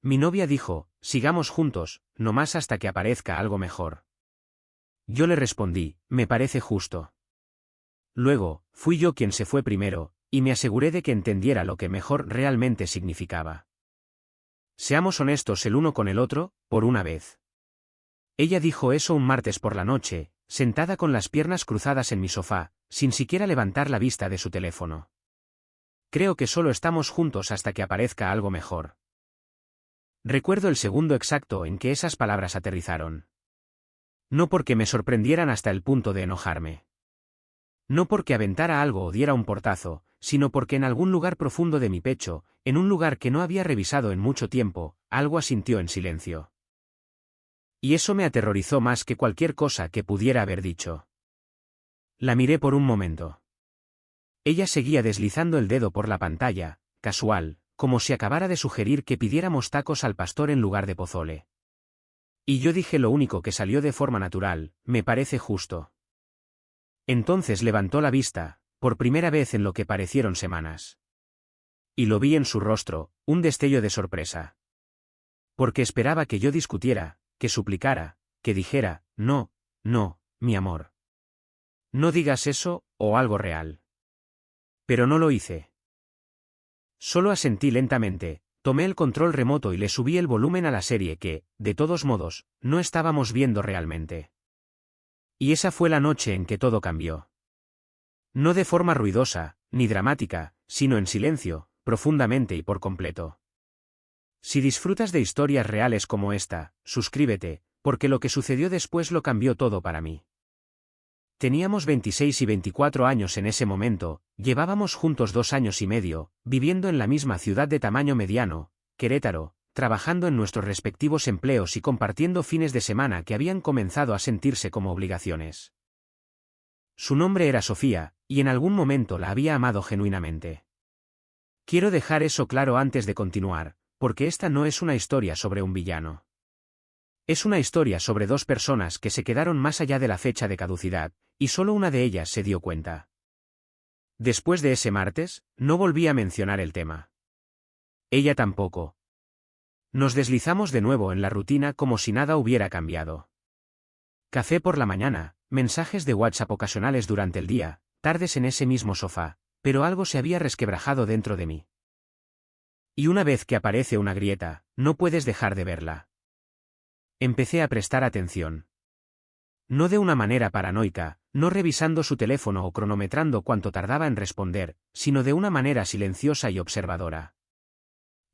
Mi novia dijo, sigamos juntos, no más hasta que aparezca algo mejor. Yo le respondí, me parece justo. Luego, fui yo quien se fue primero, y me aseguré de que entendiera lo que mejor realmente significaba. Seamos honestos el uno con el otro, por una vez. Ella dijo eso un martes por la noche, sentada con las piernas cruzadas en mi sofá, sin siquiera levantar la vista de su teléfono. Creo que solo estamos juntos hasta que aparezca algo mejor. Recuerdo el segundo exacto en que esas palabras aterrizaron. No porque me sorprendieran hasta el punto de enojarme. No porque aventara algo o diera un portazo, sino porque en algún lugar profundo de mi pecho, en un lugar que no había revisado en mucho tiempo, algo asintió en silencio. Y eso me aterrorizó más que cualquier cosa que pudiera haber dicho. La miré por un momento. Ella seguía deslizando el dedo por la pantalla, casual, como si acabara de sugerir que pidiéramos tacos al pastor en lugar de pozole. Y yo dije lo único que salió de forma natural, me parece justo. Entonces levantó la vista, por primera vez en lo que parecieron semanas. Y lo vi en su rostro, un destello de sorpresa. Porque esperaba que yo discutiera, que suplicara, que dijera, no, no, mi amor. No digas eso, o algo real. Pero no lo hice. Solo asentí lentamente, tomé el control remoto y le subí el volumen a la serie que, de todos modos, no estábamos viendo realmente. Y esa fue la noche en que todo cambió. No de forma ruidosa, ni dramática, sino en silencio, profundamente y por completo. Si disfrutas de historias reales como esta, suscríbete, porque lo que sucedió después lo cambió todo para mí. Teníamos 26 y 24 años en ese momento, llevábamos juntos 2 años y medio, viviendo en la misma ciudad de tamaño mediano, Querétaro, trabajando en nuestros respectivos empleos y compartiendo fines de semana que habían comenzado a sentirse como obligaciones. Su nombre era Sofía, y en algún momento la había amado genuinamente. Quiero dejar eso claro antes de continuar, porque esta no es una historia sobre un villano. Es una historia sobre dos personas que se quedaron más allá de la fecha de caducidad, y solo una de ellas se dio cuenta. Después de ese martes, no volví a mencionar el tema. Ella tampoco. Nos deslizamos de nuevo en la rutina como si nada hubiera cambiado. Café por la mañana, mensajes de WhatsApp ocasionales durante el día, tardes en ese mismo sofá, pero algo se había resquebrajado dentro de mí. Y una vez que aparece una grieta, no puedes dejar de verla. Empecé a prestar atención. No de una manera paranoica, no revisando su teléfono o cronometrando cuánto tardaba en responder, sino de una manera silenciosa y observadora.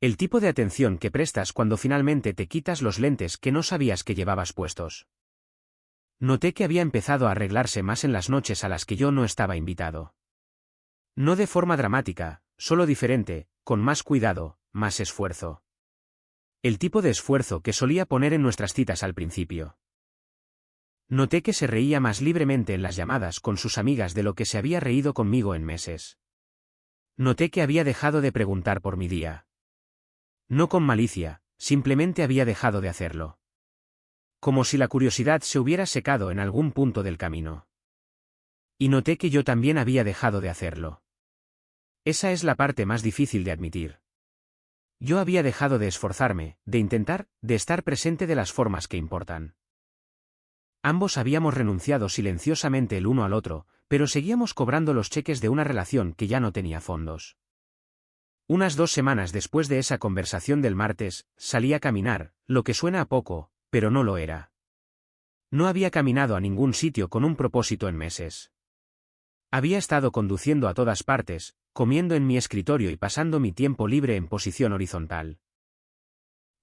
El tipo de atención que prestas cuando finalmente te quitas los lentes que no sabías que llevabas puestos. Noté que había empezado a arreglarse más en las noches a las que yo no estaba invitado. No de forma dramática, solo diferente, con más cuidado, más esfuerzo. El tipo de esfuerzo que solía poner en nuestras citas al principio. Noté que se reía más libremente en las llamadas con sus amigas de lo que se había reído conmigo en meses. Noté que había dejado de preguntar por mi día. No con malicia, simplemente había dejado de hacerlo. Como si la curiosidad se hubiera secado en algún punto del camino. Y noté que yo también había dejado de hacerlo. Esa es la parte más difícil de admitir. Yo había dejado de esforzarme, de intentar, de estar presente de las formas que importan. Ambos habíamos renunciado silenciosamente el uno al otro, pero seguíamos cobrando los cheques de una relación que ya no tenía fondos. Unas 2 semanas después de esa conversación del martes, salí a caminar, lo que suena a poco, pero no lo era. No había caminado a ningún sitio con un propósito en meses. Había estado conduciendo a todas partes, comiendo en mi escritorio y pasando mi tiempo libre en posición horizontal.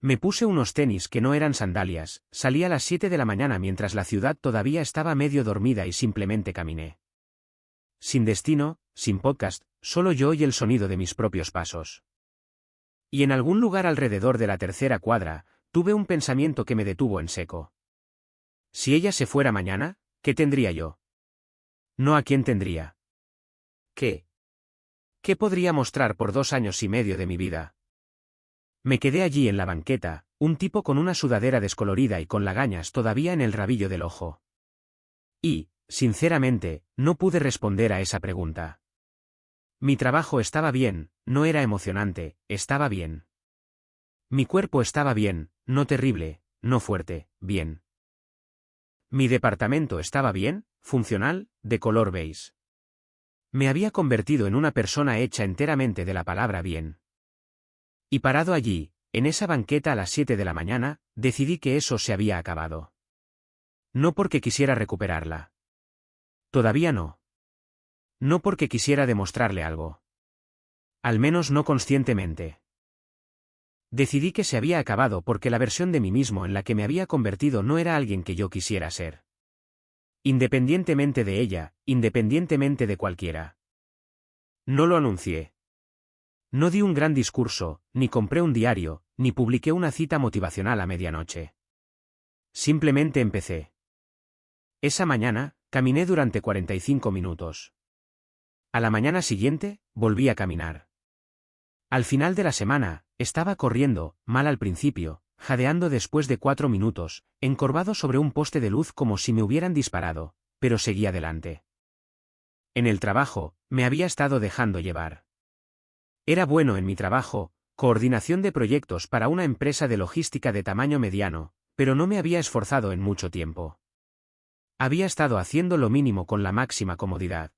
Me puse unos tenis que no eran sandalias, salí a las 7 de la mañana mientras la ciudad todavía estaba medio dormida y simplemente caminé. Sin destino, sin podcast, solo yo y el sonido de mis propios pasos. Y en algún lugar alrededor de la tercera cuadra, tuve un pensamiento que me detuvo en seco. Si ella se fuera mañana, ¿qué tendría yo? No, ¿a quién tendría? ¿Qué? ¿Qué podría mostrar por 2 años y medio de mi vida? Me quedé allí en la banqueta, un tipo con una sudadera descolorida y con lagañas todavía en el rabillo del ojo. Y, sinceramente, no pude responder a esa pregunta. Mi trabajo estaba bien, no era emocionante, estaba bien. Mi cuerpo estaba bien, no terrible, no fuerte, bien. Mi departamento estaba bien, funcional, de color beige. Me había convertido en una persona hecha enteramente de la palabra bien. Y parado allí, en esa banqueta a las 7 de la mañana, decidí que eso se había acabado. No porque quisiera recuperarla. Todavía no. No porque quisiera demostrarle algo. Al menos no conscientemente. Decidí que se había acabado porque la versión de mí mismo en la que me había convertido no era alguien que yo quisiera ser. Independientemente de ella, independientemente de cualquiera. No lo anuncié. No di un gran discurso, ni compré un diario, ni publiqué una cita motivacional a medianoche. Simplemente empecé. Esa mañana, caminé durante 45 minutos. A la mañana siguiente, volví a caminar. Al final de la semana, estaba corriendo, mal al principio, jadeando después de 4 minutos, encorvado sobre un poste de luz como si me hubieran disparado, pero seguí adelante. En el trabajo, me había estado dejando llevar. Era bueno en mi trabajo, coordinación de proyectos para una empresa de logística de tamaño mediano, pero no me había esforzado en mucho tiempo. Había estado haciendo lo mínimo con la máxima comodidad.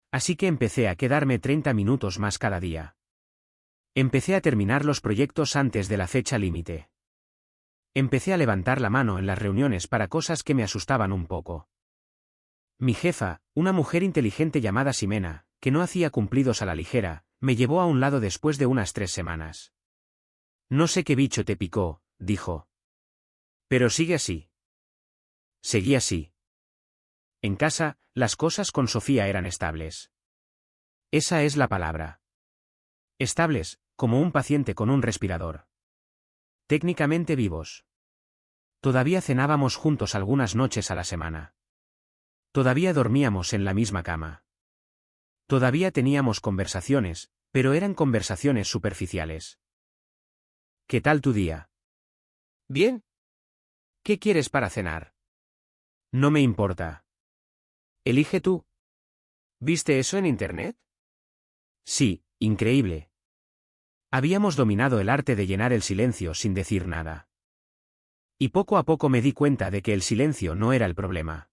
Así que empecé a quedarme 30 minutos más cada día. Empecé a terminar los proyectos antes de la fecha límite. Empecé a levantar la mano en las reuniones para cosas que me asustaban un poco. Mi jefa, una mujer inteligente llamada Ximena, que no hacía cumplidos a la ligera, me llevó a un lado después de unas 3 semanas. No sé qué bicho te picó, dijo. Pero sigue así. Seguí así. En casa, las cosas con Sofía eran estables. Esa es la palabra. Estables, como un paciente con un respirador. Técnicamente vivos. Todavía cenábamos juntos algunas noches a la semana. Todavía dormíamos en la misma cama. Todavía teníamos conversaciones, pero eran conversaciones superficiales. ¿Qué tal tu día? Bien. ¿Qué quieres para cenar? No me importa. Elige tú. ¿Viste eso en internet? Sí, increíble. Habíamos dominado el arte de llenar el silencio sin decir nada. Y poco a poco me di cuenta de que el silencio no era el problema.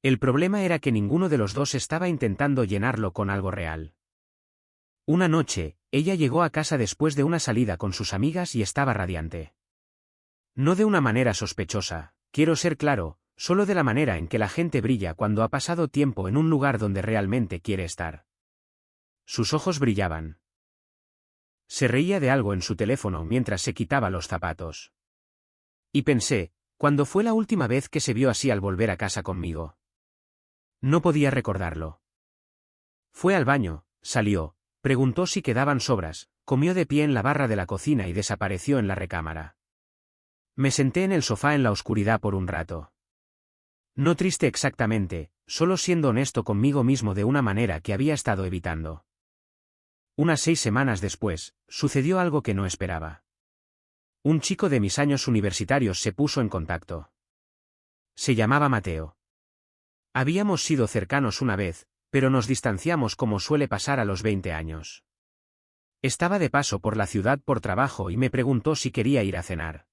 El problema era que ninguno de los dos estaba intentando llenarlo con algo real. Una noche, ella llegó a casa después de una salida con sus amigas y estaba radiante. No de una manera sospechosa, quiero ser claro, solo de la manera en que la gente brilla cuando ha pasado tiempo en un lugar donde realmente quiere estar. Sus ojos brillaban. Se reía de algo en su teléfono mientras se quitaba los zapatos. Y pensé, ¿cuándo fue la última vez que se vio así al volver a casa conmigo? No podía recordarlo. Fue al baño, salió, preguntó si quedaban sobras, comió de pie en la barra de la cocina y desapareció en la recámara. Me senté en el sofá en la oscuridad por un rato. No triste exactamente, solo siendo honesto conmigo mismo de una manera que había estado evitando. Unas 6 semanas después, sucedió algo que no esperaba. Un chico de mis años universitarios se puso en contacto. Se llamaba Mateo. Habíamos sido cercanos una vez, pero nos distanciamos como suele pasar a los 20 años. Estaba de paso por la ciudad por trabajo y me preguntó si quería ir a cenar.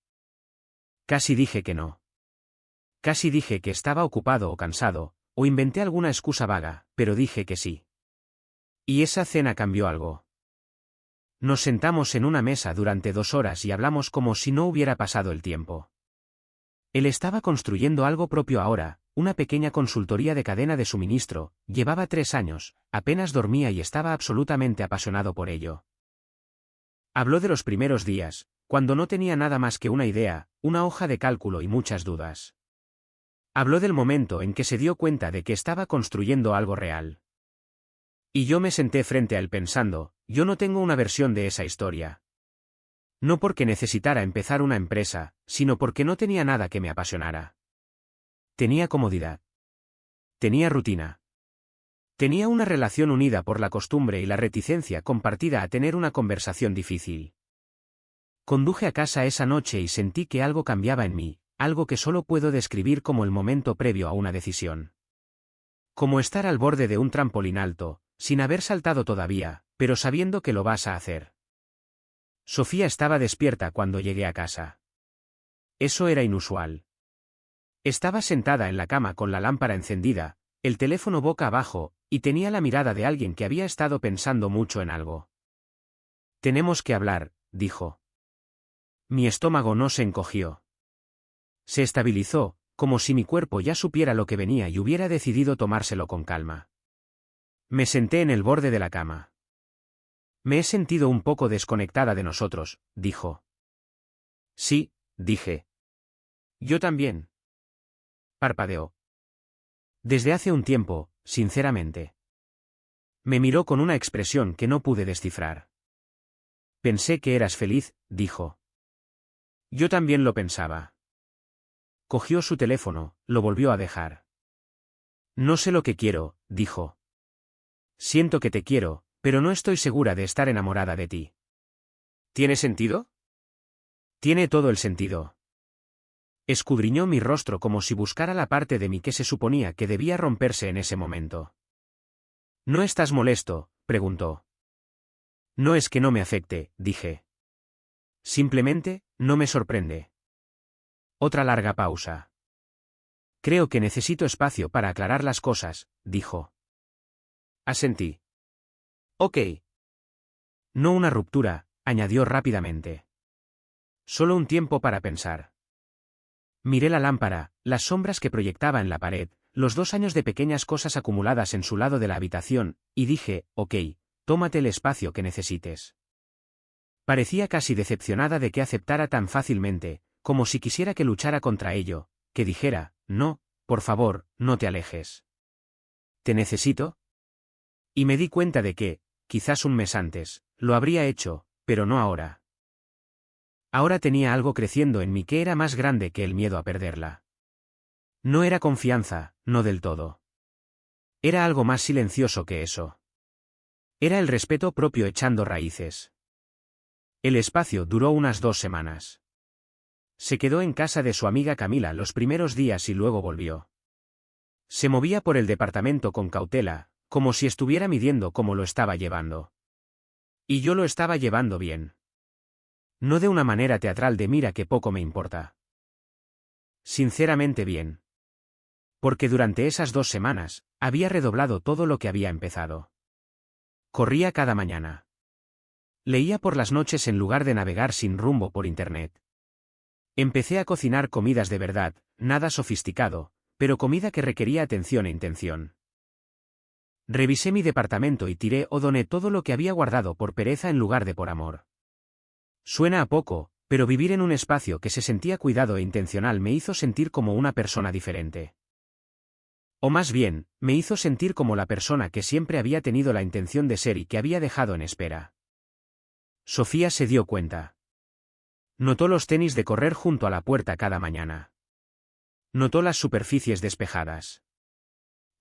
Casi dije que no. Casi dije que estaba ocupado o cansado, o inventé alguna excusa vaga, pero dije que sí. Y esa cena cambió algo. Nos sentamos en una mesa durante 2 horas y hablamos como si no hubiera pasado el tiempo. Él estaba construyendo algo propio ahora, una pequeña consultoría de cadena de suministro, llevaba 3 años, apenas dormía y estaba absolutamente apasionado por ello. Habló de los primeros días, cuando no tenía nada más que una idea, una hoja de cálculo y muchas dudas. Habló del momento en que se dio cuenta de que estaba construyendo algo real. Y yo me senté frente a él pensando, yo no tengo una versión de esa historia. No porque necesitara empezar una empresa, sino porque no tenía nada que me apasionara. Tenía comodidad. Tenía rutina. Tenía una relación unida por la costumbre y la reticencia compartida a tener una conversación difícil. Conduje a casa esa noche y sentí que algo cambiaba en mí, algo que solo puedo describir como el momento previo a una decisión. Como estar al borde de un trampolín alto, sin haber saltado todavía, pero sabiendo que lo vas a hacer. Sofía estaba despierta cuando llegué a casa. Eso era inusual. Estaba sentada en la cama con la lámpara encendida, el teléfono boca abajo, y tenía la mirada de alguien que había estado pensando mucho en algo. Tenemos que hablar, dijo. Mi estómago no se encogió. Se estabilizó, como si mi cuerpo ya supiera lo que venía y hubiera decidido tomárselo con calma. Me senté en el borde de la cama. Me he sentido un poco desconectada de nosotros, dijo. Sí, dije. Yo también. Parpadeó. Desde hace un tiempo, sinceramente. Me miró con una expresión que no pude descifrar. Pensé que eras feliz, dijo. Yo también lo pensaba. Cogió su teléfono, lo volvió a dejar. No sé lo que quiero, dijo. Siento que te quiero, pero no estoy segura de estar enamorada de ti. ¿Tiene sentido? Tiene todo el sentido. Escudriñó mi rostro como si buscara la parte de mí que se suponía que debía romperse en ese momento. ¿No estás molesto?, preguntó. No es que no me afecte, dije. Simplemente, no me sorprende. Otra larga pausa. Creo que necesito espacio para aclarar las cosas, dijo. Asentí. Ok. No una ruptura, añadió rápidamente. Solo un tiempo para pensar. Miré la lámpara, las sombras que proyectaba en la pared, los 2 años de pequeñas cosas acumuladas en su lado de la habitación, y dije, ok, tómate el espacio que necesites. Parecía casi decepcionada de que aceptara tan fácilmente, como si quisiera que luchara contra ello, que dijera, no, por favor, no te alejes. ¿Te necesito? Y me di cuenta de que, quizás un mes antes, lo habría hecho, pero no ahora. Ahora tenía algo creciendo en mí que era más grande que el miedo a perderla. No era confianza, no del todo. Era algo más silencioso que eso. Era el respeto propio echando raíces. El espacio duró unas 2 semanas. Se quedó en casa de su amiga Camila los primeros días y luego volvió. Se movía por el departamento con cautela, como si estuviera midiendo cómo lo estaba llevando. Y yo lo estaba llevando bien. No de una manera teatral de mira que poco me importa. Sinceramente bien. Porque durante esas 2 semanas, había redoblado todo lo que había empezado. Corría cada mañana. Leía por las noches en lugar de navegar sin rumbo por internet. Empecé a cocinar comidas de verdad, nada sofisticado, pero comida que requería atención e intención. Revisé mi departamento y tiré o doné todo lo que había guardado por pereza en lugar de por amor. Suena a poco, pero vivir en un espacio que se sentía cuidado e intencional me hizo sentir como una persona diferente. O más bien, me hizo sentir como la persona que siempre había tenido la intención de ser y que había dejado en espera. Sofía se dio cuenta. Notó los tenis de correr junto a la puerta cada mañana. Notó las superficies despejadas.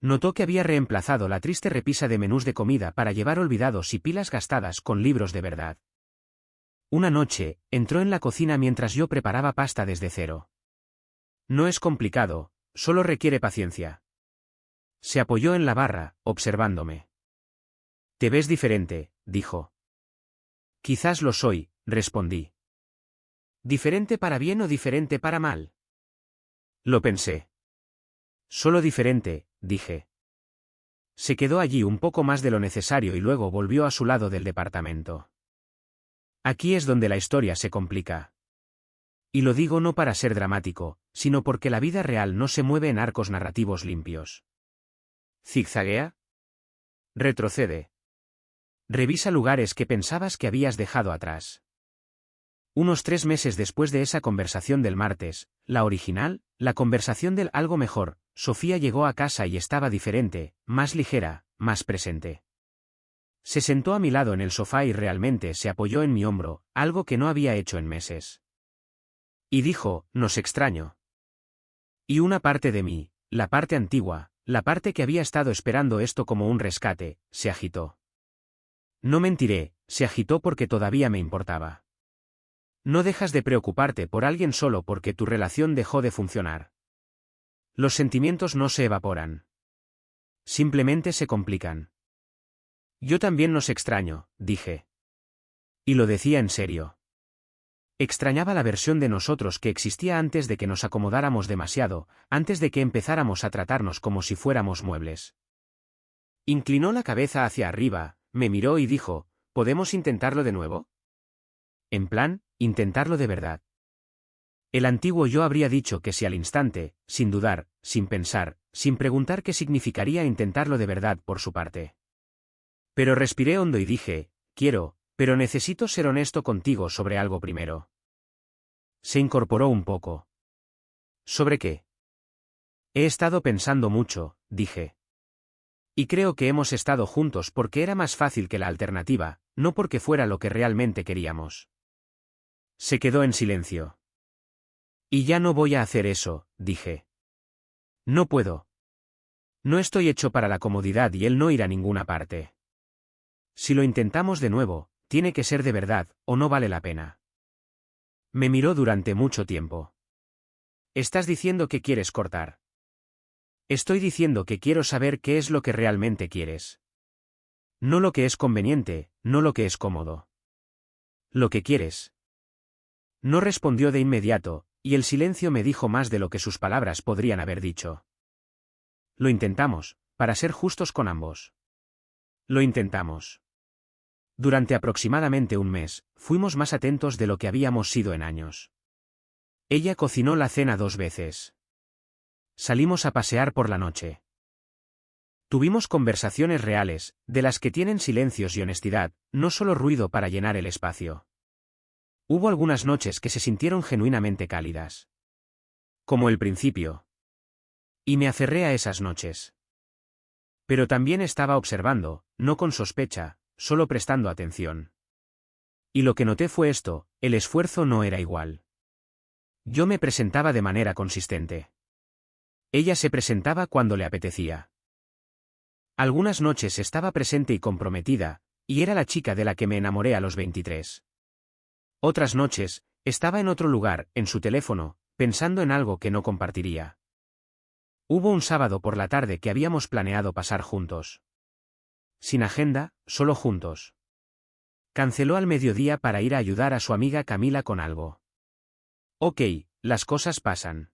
Notó que había reemplazado la triste repisa de menús de comida para llevar olvidados y pilas gastadas con libros de verdad. Una noche, entró en la cocina mientras yo preparaba pasta desde cero. No es complicado, solo requiere paciencia. Se apoyó en la barra, observándome. Te ves diferente, dijo. Quizás lo soy, respondí. ¿Diferente para bien o diferente para mal? Lo pensé. Solo diferente, dije. Se quedó allí un poco más de lo necesario y luego volvió a su lado del departamento. Aquí es donde la historia se complica. Y lo digo no para ser dramático, sino porque la vida real no se mueve en arcos narrativos limpios. ¿Zigzaguea? Retrocede. Revisa lugares que pensabas que habías dejado atrás. Unos 3 meses después de esa conversación del martes, la original, la conversación del algo mejor, Sofía llegó a casa y estaba diferente, más ligera, más presente. Se sentó a mi lado en el sofá y realmente se apoyó en mi hombro, algo que no había hecho en meses. Y dijo, nos extraño. Y una parte de mí, la parte antigua, la parte que había estado esperando esto como un rescate, se agitó. No mentiré, se agitó porque todavía me importaba. No dejas de preocuparte por alguien solo porque tu relación dejó de funcionar. Los sentimientos no se evaporan. Simplemente se complican. Yo también nos extraño, dije. Y lo decía en serio. Extrañaba la versión de nosotros que existía antes de que nos acomodáramos demasiado, antes de que empezáramos a tratarnos como si fuéramos muebles. Inclinó la cabeza hacia arriba, me miró y dijo, ¿podemos intentarlo de nuevo? En plan, intentarlo de verdad. El antiguo yo habría dicho que sí al instante, sin dudar, sin pensar, sin preguntar qué significaría intentarlo de verdad por su parte. Pero respiré hondo y dije, quiero, pero necesito ser honesto contigo sobre algo primero. Se incorporó un poco. ¿Sobre qué? He estado pensando mucho, dije. Y creo que hemos estado juntos porque era más fácil que la alternativa, no porque fuera lo que realmente queríamos. Se quedó en silencio. Y ya no voy a hacer eso, dije. No puedo. No estoy hecho para la comodidad y él no irá a ninguna parte. Si lo intentamos de nuevo, tiene que ser de verdad, o no vale la pena. Me miró durante mucho tiempo. ¿Estás diciendo que quieres cortar? Estoy diciendo que quiero saber qué es lo que realmente quieres. No lo que es conveniente, no lo que es cómodo. Lo que quieres. No respondió de inmediato, y el silencio me dijo más de lo que sus palabras podrían haber dicho. Lo intentamos, para ser justos con ambos. Lo intentamos. Durante aproximadamente un mes, fuimos más atentos de lo que habíamos sido en años. Ella cocinó la cena 2 veces. Salimos a pasear por la noche. Tuvimos conversaciones reales, de las que tienen silencios y honestidad, no solo ruido para llenar el espacio. Hubo algunas noches que se sintieron genuinamente cálidas. Como el principio. Y me aferré a esas noches. Pero también estaba observando, no con sospecha, solo prestando atención. Y lo que noté fue esto, el esfuerzo no era igual. Yo me presentaba de manera consistente. Ella se presentaba cuando le apetecía. Algunas noches estaba presente y comprometida, y era la chica de la que me enamoré a los 23. Otras noches, estaba en otro lugar, en su teléfono, pensando en algo que no compartiría. Hubo un sábado por la tarde que habíamos planeado pasar juntos. Sin agenda, solo juntos. Canceló al mediodía para ir a ayudar a su amiga Camila con algo. Ok, las cosas pasan.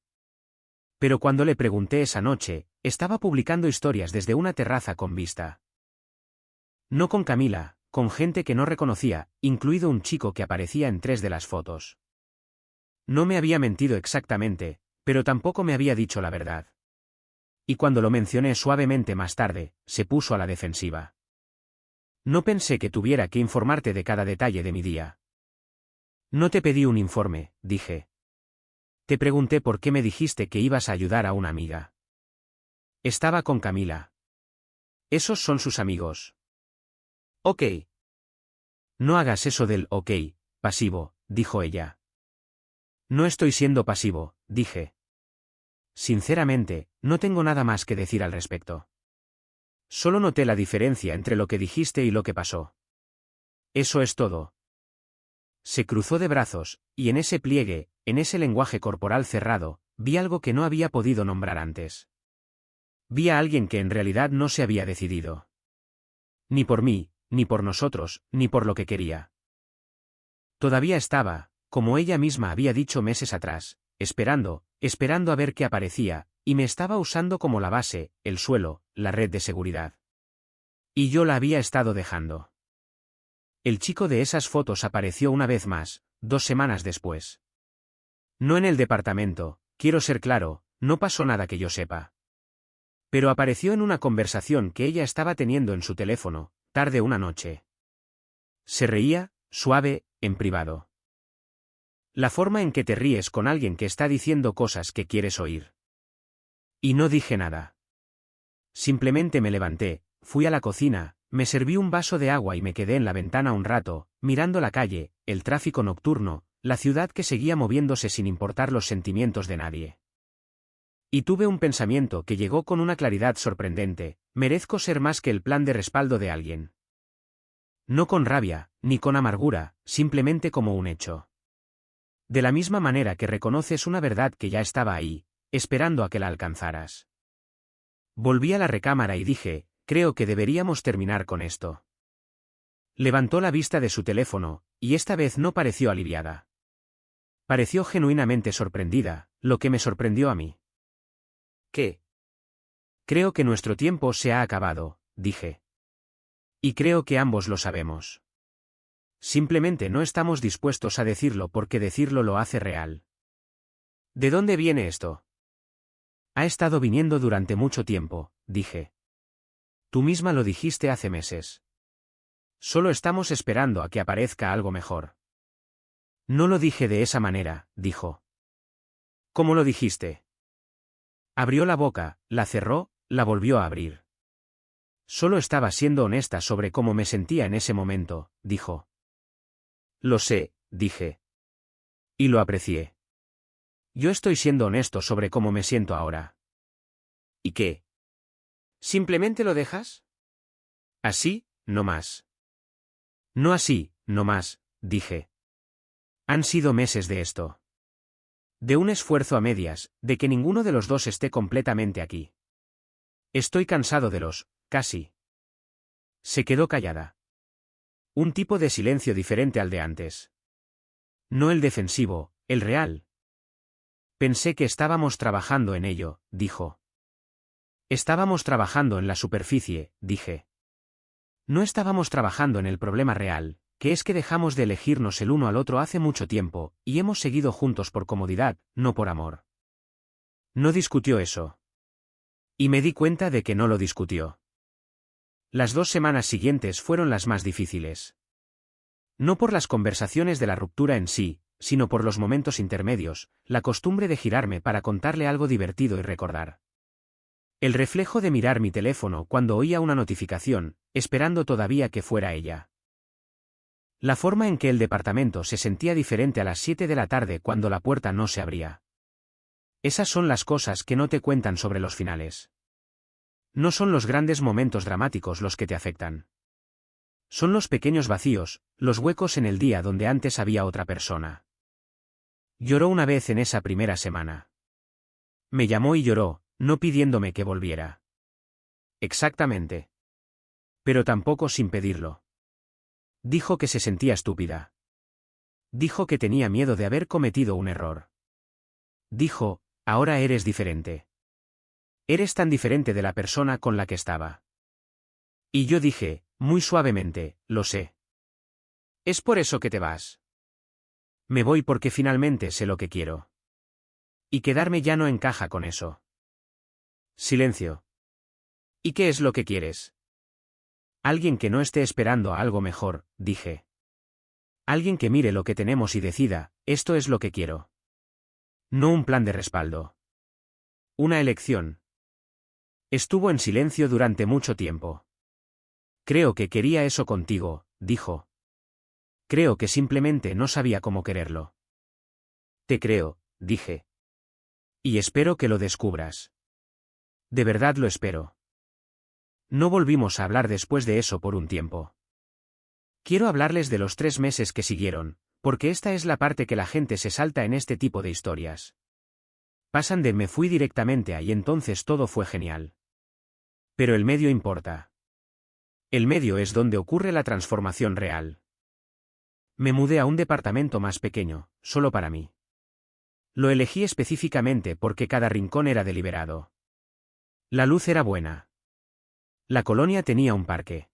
Pero cuando le pregunté esa noche, estaba publicando historias desde una terraza con vista. No con Camila, con gente que no reconocía, incluido un chico que aparecía en 3 de las fotos. No me había mentido exactamente, pero tampoco me había dicho la verdad. Y cuando lo mencioné suavemente más tarde, se puso a la defensiva. No pensé que tuviera que informarte de cada detalle de mi día. No te pedí un informe, dije. Te pregunté por qué me dijiste que ibas a ayudar a una amiga. Estaba con Camila. Esos son sus amigos. Ok. No hagas eso del ok, pasivo, dijo ella. No estoy siendo pasivo, dije. Sinceramente, no tengo nada más que decir al respecto. Solo noté la diferencia entre lo que dijiste y lo que pasó. Eso es todo. Se cruzó de brazos, y en ese pliegue, en ese lenguaje corporal cerrado, vi algo que no había podido nombrar antes. Vi a alguien que en realidad no se había decidido. Ni por mí, ni por nosotros, ni por lo que quería. Todavía estaba, como ella misma había dicho meses atrás, esperando a ver qué aparecía, y me estaba usando como la base, el suelo, la red de seguridad. Y yo la había estado dejando. El chico de esas fotos apareció una vez más, 2 semanas después. No en el departamento, quiero ser claro, no pasó nada que yo sepa. Pero apareció en una conversación que ella estaba teniendo en su teléfono, tarde una noche. Se reía, suave, en privado. La forma en que te ríes con alguien que está diciendo cosas que quieres oír. Y no dije nada. Simplemente me levanté, fui a la cocina, me serví un vaso de agua y me quedé en la ventana un rato, mirando la calle, el tráfico nocturno, la ciudad que seguía moviéndose sin importar los sentimientos de nadie. Y tuve un pensamiento que llegó con una claridad sorprendente: merezco ser más que el plan de respaldo de alguien. No con rabia, ni con amargura, simplemente como un hecho. De la misma manera que reconoces una verdad que ya estaba ahí, esperando a que la alcanzaras. Volví a la recámara y dije, creo que deberíamos terminar con esto. Levantó la vista de su teléfono, y esta vez no pareció aliviada. Pareció genuinamente sorprendida, lo que me sorprendió a mí. ¿Qué? Creo que nuestro tiempo se ha acabado, dije. Y creo que ambos lo sabemos. Simplemente no estamos dispuestos a decirlo porque decirlo lo hace real. ¿De dónde viene esto? Ha estado viniendo durante mucho tiempo, dije. Tú misma lo dijiste hace meses. Solo estamos esperando a que aparezca algo mejor. No lo dije de esa manera, dijo. ¿Cómo lo dijiste? Abrió la boca, la cerró, la volvió a abrir. Solo estaba siendo honesta sobre cómo me sentía en ese momento, dijo. Lo sé, dije. Y lo aprecié. Yo estoy siendo honesto sobre cómo me siento ahora. ¿Y qué? ¿Simplemente lo dejas? Así, no más. No así, no más, dije. Han sido meses de esto. De un esfuerzo a medias, de que ninguno de los dos esté completamente aquí. Estoy cansado de los, casi. Se quedó callada. Un tipo de silencio diferente al de antes. No el defensivo, el real. Pensé que estábamos trabajando en ello, dijo. Estábamos trabajando en la superficie, dije. No estábamos trabajando en el problema real, que es que dejamos de elegirnos el uno al otro hace mucho tiempo, y hemos seguido juntos por comodidad, no por amor. No discutió eso. Y me di cuenta de que no lo discutió. Las 2 semanas siguientes fueron las más difíciles. No por las conversaciones de la ruptura en sí, sino por los momentos intermedios, la costumbre de girarme para contarle algo divertido y recordar. El reflejo de mirar mi teléfono cuando oía una notificación, esperando todavía que fuera ella. La forma en que el departamento se sentía diferente a las 7 de la tarde cuando la puerta no se abría. Esas son las cosas que no te cuentan sobre los finales. No son los grandes momentos dramáticos los que te afectan. Son los pequeños vacíos, los huecos en el día donde antes había otra persona. Lloró una vez en esa primera semana. Me llamó y lloró, no pidiéndome que volviera. Exactamente. Pero tampoco sin pedirlo. Dijo que se sentía estúpida. Dijo que tenía miedo de haber cometido un error. Dijo, ahora eres diferente. Eres tan diferente de la persona con la que estaba. Y yo dije, muy suavemente, lo sé. ¿Es por eso que te vas? Me voy porque finalmente sé lo que quiero. Y quedarme ya no encaja con eso. Silencio. ¿Y qué es lo que quieres? Alguien que no esté esperando a algo mejor, dije. Alguien que mire lo que tenemos y decida, esto es lo que quiero. No un plan de respaldo. Una elección. Estuvo en silencio durante mucho tiempo. Creo que quería eso contigo, dijo. Creo que simplemente no sabía cómo quererlo. Te creo, dije. Y espero que lo descubras. De verdad lo espero. No volvimos a hablar después de eso por un tiempo. Quiero hablarles de los 3 meses que siguieron, porque esta es la parte que la gente se salta en este tipo de historias. Pasan de me fui directamente a y entonces todo fue genial. Pero el medio importa. El medio es donde ocurre la transformación real. Me mudé a un departamento más pequeño, solo para mí. Lo elegí específicamente porque cada rincón era deliberado. La luz era buena. La colonia tenía un parque.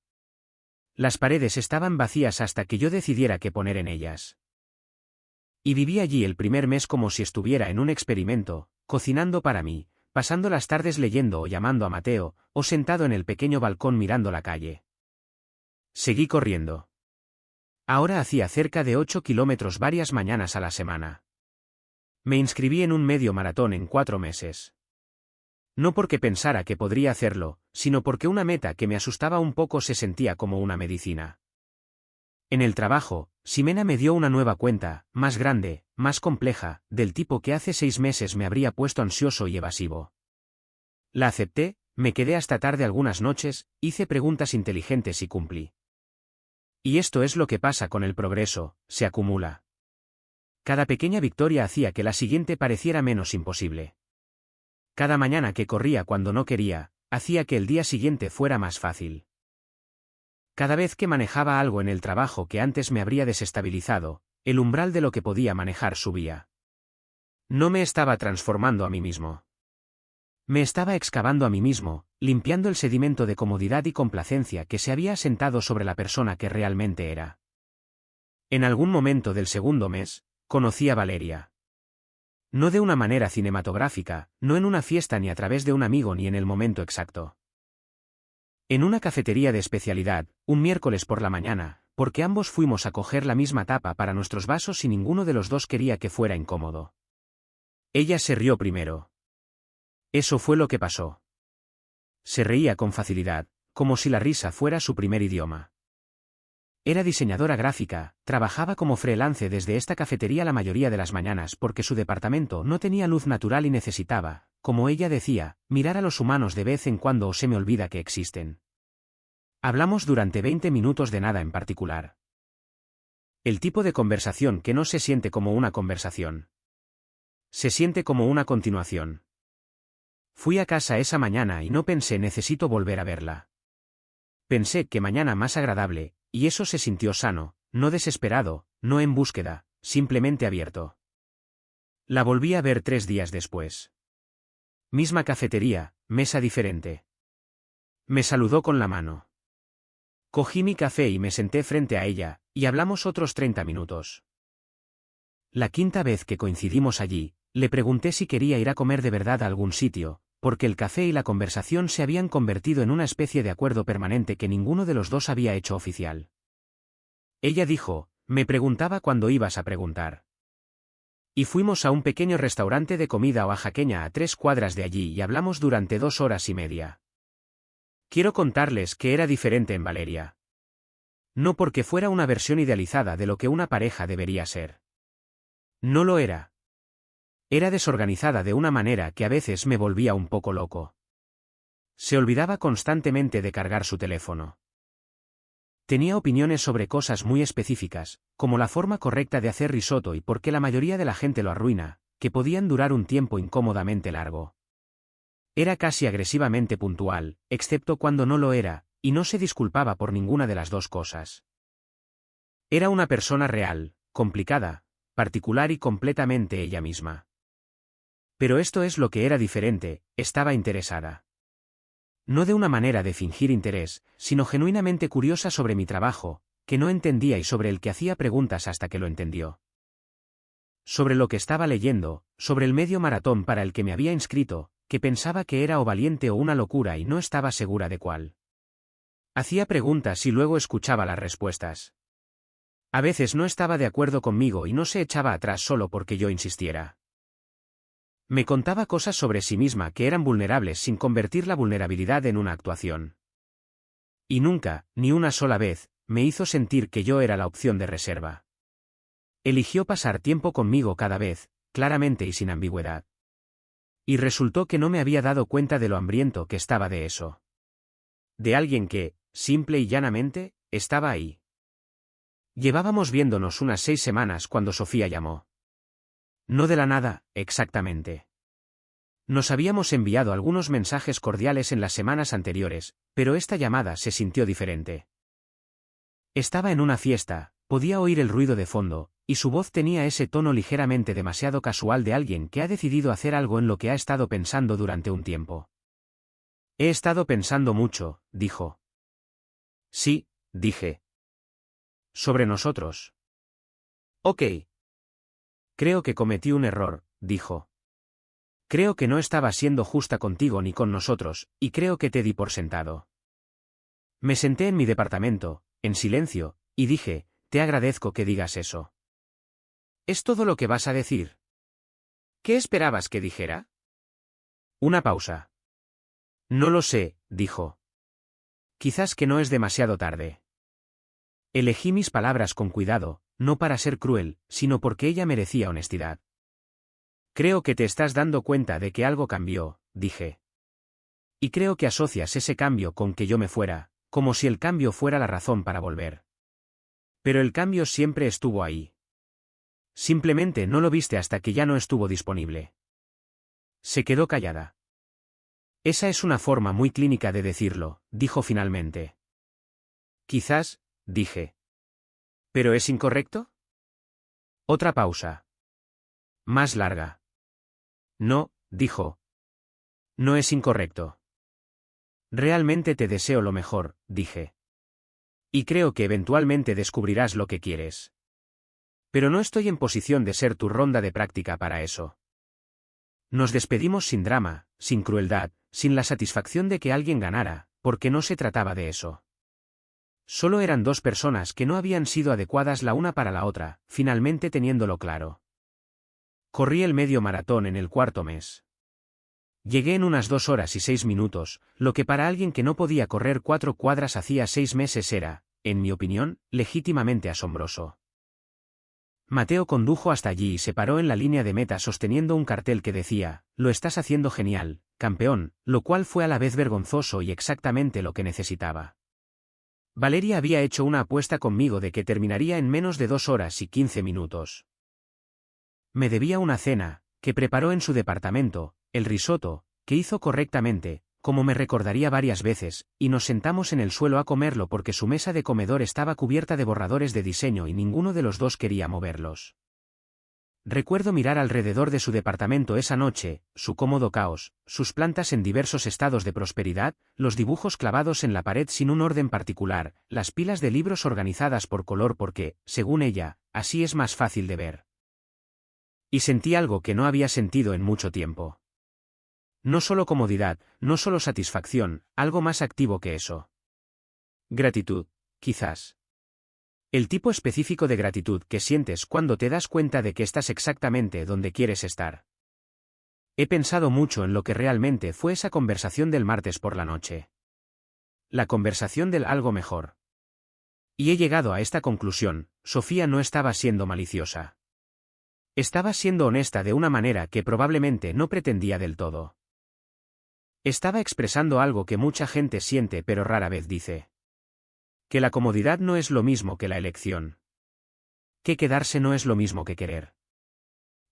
Las paredes estaban vacías hasta que yo decidiera qué poner en ellas. Y viví allí el primer mes como si estuviera en un experimento, cocinando para mí, pasando las tardes leyendo o llamando a Mateo, o sentado en el pequeño balcón mirando la calle. Seguí corriendo. Ahora hacía cerca de 8 kilómetros varias mañanas a la semana. Me inscribí en un medio maratón en 4 meses. No porque pensara que podría hacerlo, sino porque una meta que me asustaba un poco se sentía como una medicina. En el trabajo, Ximena me dio una nueva cuenta, más grande, más compleja, del tipo que hace 6 meses me habría puesto ansioso y evasivo. La acepté, me quedé hasta tarde algunas noches, hice preguntas inteligentes y cumplí. Y esto es lo que pasa con el progreso, se acumula. Cada pequeña victoria hacía que la siguiente pareciera menos imposible. Cada mañana que corría cuando no quería, hacía que el día siguiente fuera más fácil. Cada vez que manejaba algo en el trabajo que antes me habría desestabilizado, el umbral de lo que podía manejar subía. No me estaba transformando a mí mismo. Me estaba excavando a mí mismo, limpiando el sedimento de comodidad y complacencia que se había asentado sobre la persona que realmente era. En algún momento del segundo mes, conocí a Valeria. No de una manera cinematográfica, no en una fiesta ni a través de un amigo ni en el momento exacto. En una cafetería de especialidad, un miércoles por la mañana, porque ambos fuimos a coger la misma tapa para nuestros vasos y ninguno de los dos quería que fuera incómodo. Ella se rió primero. Eso fue lo que pasó. Se reía con facilidad, como si la risa fuera su primer idioma. Era diseñadora gráfica, trabajaba como freelance desde esta cafetería la mayoría de las mañanas porque su departamento no tenía luz natural y necesitaba, como ella decía, mirar a los humanos de vez en cuando o se me olvida que existen. Hablamos durante 20 minutos de nada en particular. El tipo de conversación que no se siente como una conversación. Se siente como una continuación. Fui a casa esa mañana y no pensé necesito volver a verla. Pensé que mañana más agradable, y eso se sintió sano, no desesperado, no en búsqueda, simplemente abierto. La volví a ver 3 días después. Misma cafetería, mesa diferente. Me saludó con la mano. Cogí mi café y me senté frente a ella, y hablamos otros 30 minutos. La quinta vez que coincidimos allí, le pregunté si quería ir a comer de verdad a algún sitio, porque el café y la conversación se habían convertido en una especie de acuerdo permanente que ninguno de los dos había hecho oficial. Ella dijo, me preguntaba cuándo ibas a preguntar. Y fuimos a un pequeño restaurante de comida oaxaqueña a 3 cuadras de allí y hablamos durante 2 horas y media. Quiero contarles que era diferente en Valeria. No porque fuera una versión idealizada de lo que una pareja debería ser. No lo era. Era desorganizada de una manera que a veces me volvía un poco loco. Se olvidaba constantemente de cargar su teléfono. Tenía opiniones sobre cosas muy específicas, como la forma correcta de hacer risotto y por qué la mayoría de la gente lo arruina, que podían durar un tiempo incómodamente largo. Era casi agresivamente puntual, excepto cuando no lo era, y no se disculpaba por ninguna de las dos cosas. Era una persona real, complicada, particular y completamente ella misma. Pero esto es lo que era diferente, estaba interesada. No de una manera de fingir interés, sino genuinamente curiosa sobre mi trabajo, que no entendía y sobre el que hacía preguntas hasta que lo entendió. Sobre lo que estaba leyendo, sobre el medio maratón para el que me había inscrito, que pensaba que era o valiente o una locura y no estaba segura de cuál. Hacía preguntas y luego escuchaba las respuestas. A veces no estaba de acuerdo conmigo y no se echaba atrás solo porque yo insistiera. Me contaba cosas sobre sí misma que eran vulnerables sin convertir la vulnerabilidad en una actuación. Y nunca, ni una sola vez, me hizo sentir que yo era la opción de reserva. Eligió pasar tiempo conmigo cada vez, claramente y sin ambigüedad. Y resultó que no me había dado cuenta de lo hambriento que estaba de eso. De alguien que, simple y llanamente, estaba ahí. Llevábamos viéndonos unas 6 semanas cuando Sofía llamó. No de la nada, exactamente. Nos habíamos enviado algunos mensajes cordiales en las semanas anteriores, pero esta llamada se sintió diferente. Estaba en una fiesta, podía oír el ruido de fondo, y su voz tenía ese tono ligeramente demasiado casual de alguien que ha decidido hacer algo en lo que ha estado pensando durante un tiempo. He estado pensando mucho, dijo. Sí, dije. Sobre nosotros. Ok. Creo que cometí un error, dijo. Creo que no estaba siendo justa contigo ni con nosotros, y creo que te di por sentado. Me senté en mi departamento, en silencio, y dije, te agradezco que digas eso. ¿Es todo lo que vas a decir? ¿Qué esperabas que dijera? Una pausa. No lo sé, dijo. Quizás que no es demasiado tarde. Elegí mis palabras con cuidado, no para ser cruel, sino porque ella merecía honestidad. Creo que te estás dando cuenta de que algo cambió, dije. Y creo que asocias ese cambio con que yo me fuera, como si el cambio fuera la razón para volver. Pero el cambio siempre estuvo ahí. Simplemente no lo viste hasta que ya no estuvo disponible. Se quedó callada. Esa es una forma muy clínica de decirlo, dijo finalmente. Quizás, dije. ¿Pero es incorrecto? Otra pausa. Más larga. No, dijo. No es incorrecto. Realmente te deseo lo mejor, dije. Y creo que eventualmente descubrirás lo que quieres. Pero no estoy en posición de ser tu ronda de práctica para eso. Nos despedimos sin drama, sin crueldad, sin la satisfacción de que alguien ganara, porque no se trataba de eso. Solo eran dos personas que no habían sido adecuadas la una para la otra, finalmente teniéndolo claro. Corrí el medio maratón en el cuarto mes. Llegué en unas 2 horas y 6 minutos, lo que para alguien que no podía correr 4 cuadras hacía 6 meses era, en mi opinión, legítimamente asombroso. Mateo condujo hasta allí y se paró en la línea de meta sosteniendo un cartel que decía, «Lo estás haciendo genial, campeón», lo cual fue a la vez vergonzoso y exactamente lo que necesitaba. Valeria había hecho una apuesta conmigo de que terminaría en menos de 2 horas y 15 minutos. Me debía una cena, que preparó en su departamento, el risotto, que hizo correctamente, como me recordaría varias veces, y nos sentamos en el suelo a comerlo porque su mesa de comedor estaba cubierta de borradores de diseño y ninguno de los dos quería moverlos. Recuerdo mirar alrededor de su departamento esa noche, su cómodo caos, sus plantas en diversos estados de prosperidad, los dibujos clavados en la pared sin un orden particular, las pilas de libros organizadas por color porque, según ella, así es más fácil de ver. Y sentí algo que no había sentido en mucho tiempo. No solo comodidad, no solo satisfacción, algo más activo que eso. Gratitud, quizás. El tipo específico de gratitud que sientes cuando te das cuenta de que estás exactamente donde quieres estar. He pensado mucho en lo que realmente fue esa conversación del martes por la noche. La conversación del algo mejor. Y he llegado a esta conclusión, Sofía no estaba siendo maliciosa. Estaba siendo honesta de una manera que probablemente no pretendía del todo. Estaba expresando algo que mucha gente siente pero rara vez dice. Que la comodidad no es lo mismo que la elección. Que quedarse no es lo mismo que querer.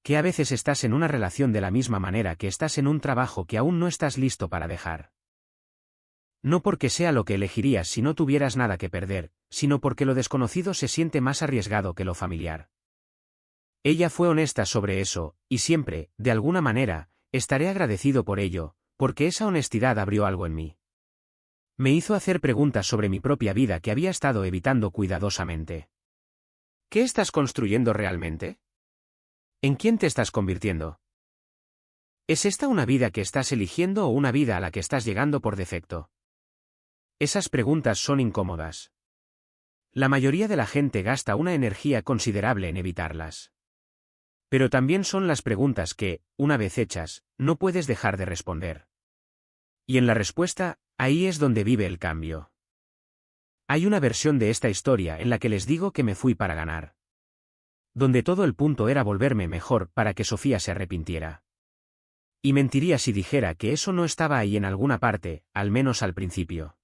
Que a veces estás en una relación de la misma manera que estás en un trabajo que aún no estás listo para dejar. No porque sea lo que elegirías si no tuvieras nada que perder, sino porque lo desconocido se siente más arriesgado que lo familiar. Ella fue honesta sobre eso, y siempre, de alguna manera, estaré agradecido por ello, porque esa honestidad abrió algo en mí. Me hizo hacer preguntas sobre mi propia vida que había estado evitando cuidadosamente. ¿Qué estás construyendo realmente? ¿En quién te estás convirtiendo? ¿Es esta una vida que estás eligiendo o una vida a la que estás llegando por defecto? Esas preguntas son incómodas. La mayoría de la gente gasta una energía considerable en evitarlas. Pero también son las preguntas que, una vez hechas, no puedes dejar de responder. Y en la respuesta, ahí es donde vive el cambio. Hay una versión de esta historia en la que les digo que me fui para ganar. Donde todo el punto era volverme mejor para que Sofía se arrepintiera. Y mentiría si dijera que eso no estaba ahí en alguna parte, al menos al principio.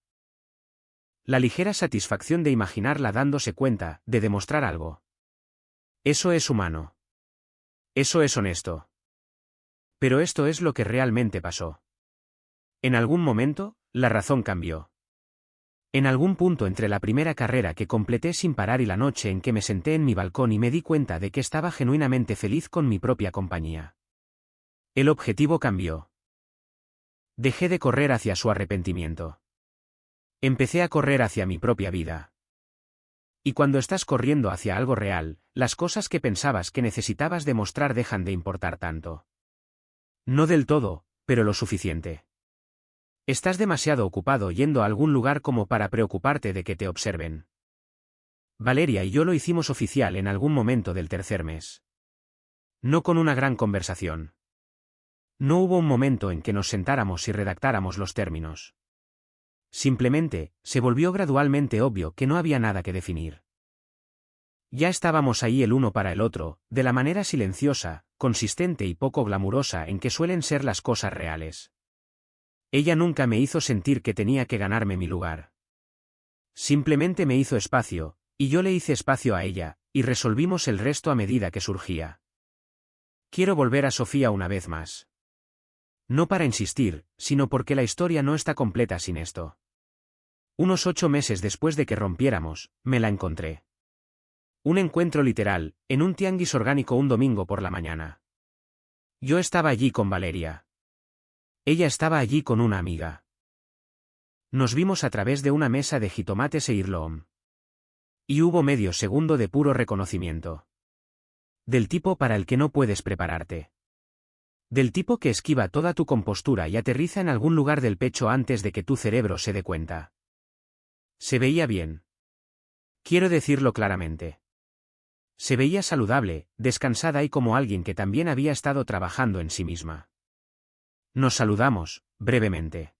La ligera satisfacción de imaginarla dándose cuenta, de demostrar algo. Eso es humano. Eso es honesto. Pero esto es lo que realmente pasó. En algún momento, la razón cambió. En algún punto entre la primera carrera que completé sin parar y la noche en que me senté en mi balcón y me di cuenta de que estaba genuinamente feliz con mi propia compañía. El objetivo cambió. Dejé de correr hacia su arrepentimiento. Empecé a correr hacia mi propia vida. Y cuando estás corriendo hacia algo real, las cosas que pensabas que necesitabas demostrar dejan de importar tanto. No del todo, pero lo suficiente. Estás demasiado ocupado yendo a algún lugar como para preocuparte de que te observen. Valeria y yo lo hicimos oficial en algún momento del tercer mes. No con una gran conversación. No hubo un momento en que nos sentáramos y redactáramos los términos. Simplemente, se volvió gradualmente obvio que no había nada que definir. Ya estábamos ahí el uno para el otro, de la manera silenciosa, consistente y poco glamurosa en que suelen ser las cosas reales. Ella nunca me hizo sentir que tenía que ganarme mi lugar. Simplemente me hizo espacio, y yo le hice espacio a ella, y resolvimos el resto a medida que surgía. Quiero volver a Sofía una vez más. No para insistir, sino porque la historia no está completa sin esto. Unos 8 meses después de que rompiéramos, me la encontré. Un encuentro literal, en un tianguis orgánico un domingo por la mañana. Yo estaba allí con Valeria. Ella estaba allí con una amiga. Nos vimos a través de una mesa de jitomates e irloom. Y hubo medio segundo de puro reconocimiento. Del tipo para el que no puedes prepararte. Del tipo que esquiva toda tu compostura y aterriza en algún lugar del pecho antes de que tu cerebro se dé cuenta. Se veía bien. Quiero decirlo claramente. Se veía saludable, descansada y como alguien que también había estado trabajando en sí misma. Nos saludamos, brevemente.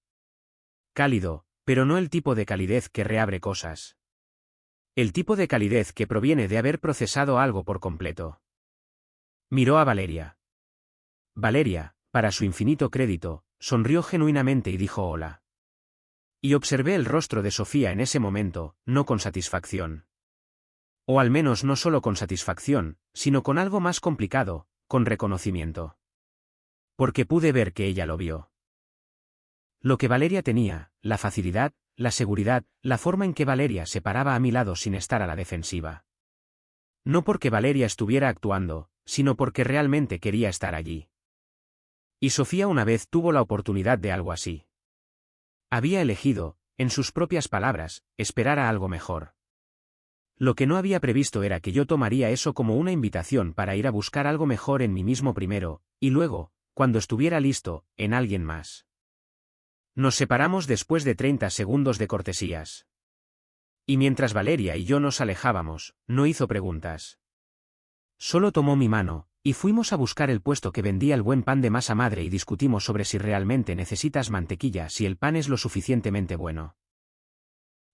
Cálido, pero no el tipo de calidez que reabre cosas. El tipo de calidez que proviene de haber procesado algo por completo. Miró a Valeria. Valeria, para su infinito crédito, sonrió genuinamente y dijo hola. Y observé el rostro de Sofía en ese momento, no con satisfacción. O al menos no solo con satisfacción, sino con algo más complicado, con reconocimiento. Porque pude ver que ella lo vio. Lo que Valeria tenía, la facilidad, la seguridad, la forma en que Valeria se paraba a mi lado sin estar a la defensiva. No porque Valeria estuviera actuando, sino porque realmente quería estar allí. Y Sofía una vez tuvo la oportunidad de algo así. Había elegido, en sus propias palabras, esperar a algo mejor. Lo que no había previsto era que yo tomaría eso como una invitación para ir a buscar algo mejor en mí mismo primero, y luego, cuando estuviera listo, en alguien más. Nos separamos después de 30 segundos de cortesías. Y mientras Valeria y yo nos alejábamos, no hizo preguntas. Solo tomó mi mano, y fuimos a buscar el puesto que vendía el buen pan de masa madre y discutimos sobre si realmente necesitas mantequilla si el pan es lo suficientemente bueno.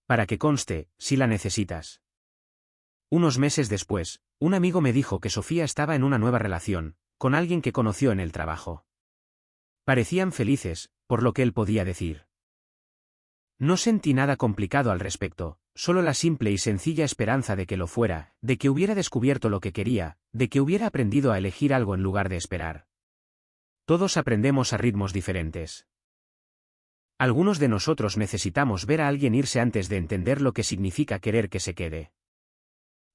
Para que conste, si la necesitas. Unos meses después, un amigo me dijo que Sofía estaba en una nueva relación, con alguien que conoció en el trabajo. Parecían felices, por lo que él podía decir. No sentí nada complicado al respecto, solo la simple y sencilla esperanza de que lo fuera, de que hubiera descubierto lo que quería, de que hubiera aprendido a elegir algo en lugar de esperar. Todos aprendemos a ritmos diferentes. Algunos de nosotros necesitamos ver a alguien irse antes de entender lo que significa querer que se quede.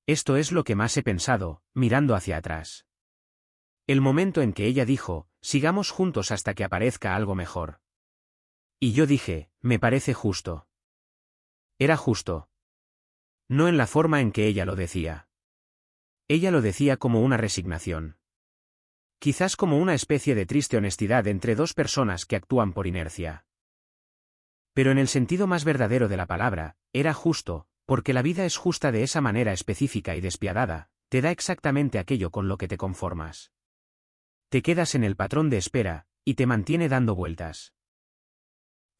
Esto es lo que más he pensado, mirando hacia atrás. El momento en que ella dijo, sigamos juntos hasta que aparezca algo mejor. Y yo dije, me parece justo. Era justo. No en la forma en que ella lo decía. Ella lo decía como una resignación. Quizás como una especie de triste honestidad entre dos personas que actúan por inercia. Pero en el sentido más verdadero de la palabra, era justo, porque la vida es justa de esa manera específica y despiadada, te da exactamente aquello con lo que te conformas. Te quedas en el patrón de espera, y te mantiene dando vueltas.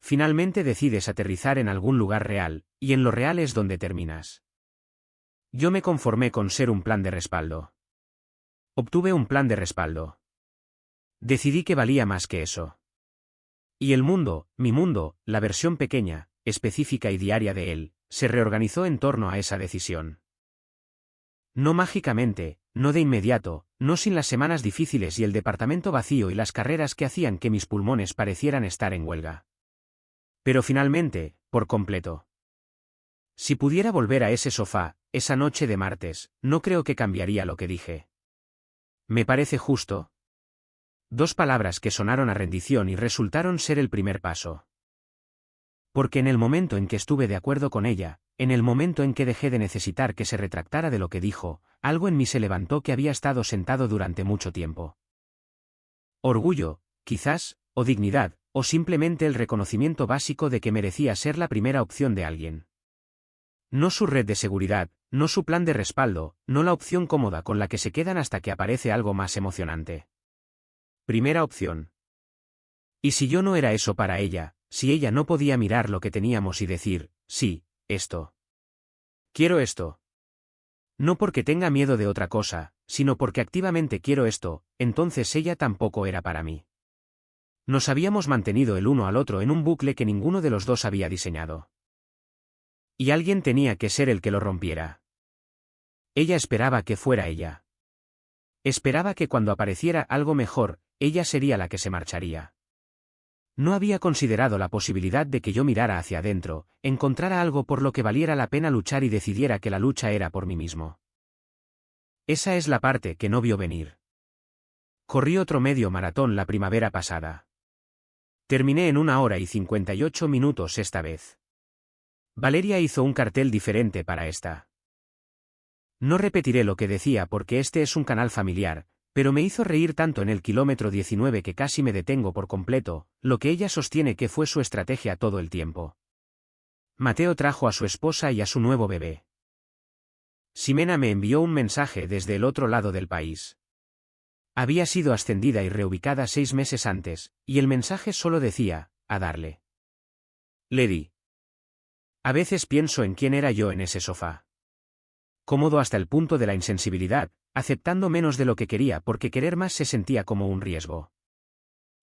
Finalmente decides aterrizar en algún lugar real, y en lo real es donde terminas. Yo me conformé con ser un plan de respaldo. Obtuve un plan de respaldo. Decidí que valía más que eso. Y el mundo, mi mundo, la versión pequeña, específica y diaria de él, se reorganizó en torno a esa decisión. No mágicamente, no de inmediato, no sin las semanas difíciles y el departamento vacío y las carreras que hacían que mis pulmones parecieran estar en huelga. Pero finalmente, por completo. Si pudiera volver a ese sofá, esa noche de martes, no creo que cambiaría lo que dije. ¿Me parece justo? Dos palabras que sonaron a rendición y resultaron ser el primer paso. Porque en el momento en que estuve de acuerdo con ella, en el momento en que dejé de necesitar que se retractara de lo que dijo, algo en mí se levantó que había estado sentado durante mucho tiempo. Orgullo, quizás, o dignidad, o simplemente el reconocimiento básico de que merecía ser la primera opción de alguien. No su red de seguridad, no su plan de respaldo, no la opción cómoda con la que se quedan hasta que aparece algo más emocionante. Primera opción. ¿Y si yo no era eso para ella, si ella no podía mirar lo que teníamos y decir, sí, esto? Quiero esto. No porque tenga miedo de otra cosa, sino porque activamente quiero esto, entonces ella tampoco era para mí. Nos habíamos mantenido el uno al otro en un bucle que ninguno de los dos había diseñado. Y alguien tenía que ser el que lo rompiera. Ella esperaba que fuera ella. Esperaba que cuando apareciera algo mejor, ella sería la que se marcharía. No había considerado la posibilidad de que yo mirara hacia adentro, encontrara algo por lo que valiera la pena luchar y decidiera que la lucha era por mí mismo. Esa es la parte que no vio venir. Corrí otro medio maratón la primavera pasada. Terminé en 1 hora y 58 minutos esta vez. Valeria hizo un cartel diferente para esta. No repetiré lo que decía porque este es un canal familiar, pero me hizo reír tanto en el kilómetro 19 que casi me detengo por completo, lo que ella sostiene que fue su estrategia todo el tiempo. Mateo trajo a su esposa y a su nuevo bebé. Ximena me envió un mensaje desde el otro lado del país. Había sido ascendida y reubicada 6 meses antes, y el mensaje solo decía, a darle. Le di. A veces pienso en quién era yo en ese sofá. Cómodo hasta el punto de la insensibilidad, aceptando menos de lo que quería porque querer más se sentía como un riesgo.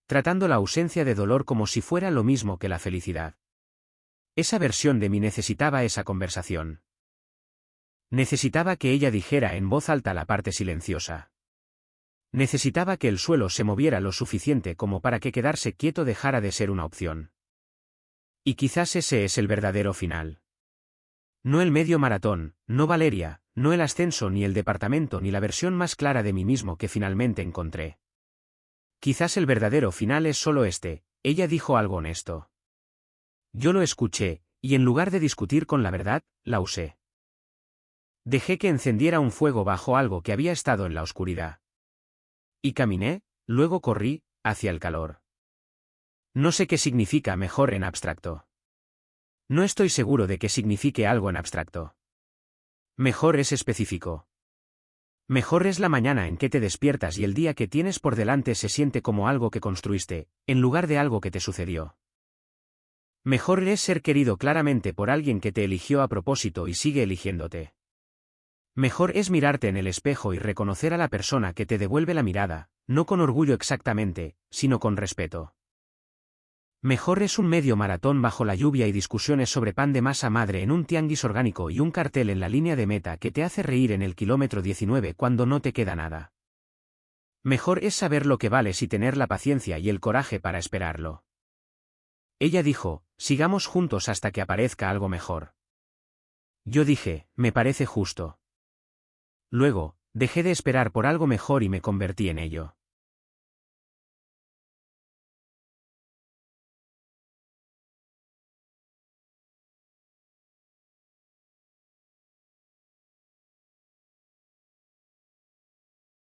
Tratando la ausencia de dolor como si fuera lo mismo que la felicidad. Esa versión de mí necesitaba esa conversación. Necesitaba que ella dijera en voz alta la parte silenciosa. Necesitaba que el suelo se moviera lo suficiente como para que quedarse quieto dejara de ser una opción. Y quizás ese es el verdadero final. No el medio maratón, no Valeria, no el ascenso ni el departamento ni la versión más clara de mí mismo que finalmente encontré. Quizás el verdadero final es solo este, ella dijo algo honesto. Yo lo escuché, y en lugar de discutir con la verdad, la usé. Dejé que encendiera un fuego bajo algo que había estado en la oscuridad. Y caminé, luego corrí, hacia el calor. No sé qué significa mejor en abstracto. No estoy seguro de que signifique algo en abstracto. Mejor es específico. Mejor es la mañana en que te despiertas y el día que tienes por delante se siente como algo que construiste, en lugar de algo que te sucedió. Mejor es ser querido claramente por alguien que te eligió a propósito y sigue eligiéndote. Mejor es mirarte en el espejo y reconocer a la persona que te devuelve la mirada, no con orgullo exactamente, sino con respeto. Mejor es un medio maratón bajo la lluvia y discusiones sobre pan de masa madre en un tianguis orgánico y un cartel en la línea de meta que te hace reír en el kilómetro 19 cuando no te queda nada. Mejor es saber lo que vales y tener la paciencia y el coraje para esperarlo. Ella dijo, sigamos juntos hasta que aparezca algo mejor. Yo dije, me parece justo. Luego, dejé de esperar por algo mejor y me convertí en ello.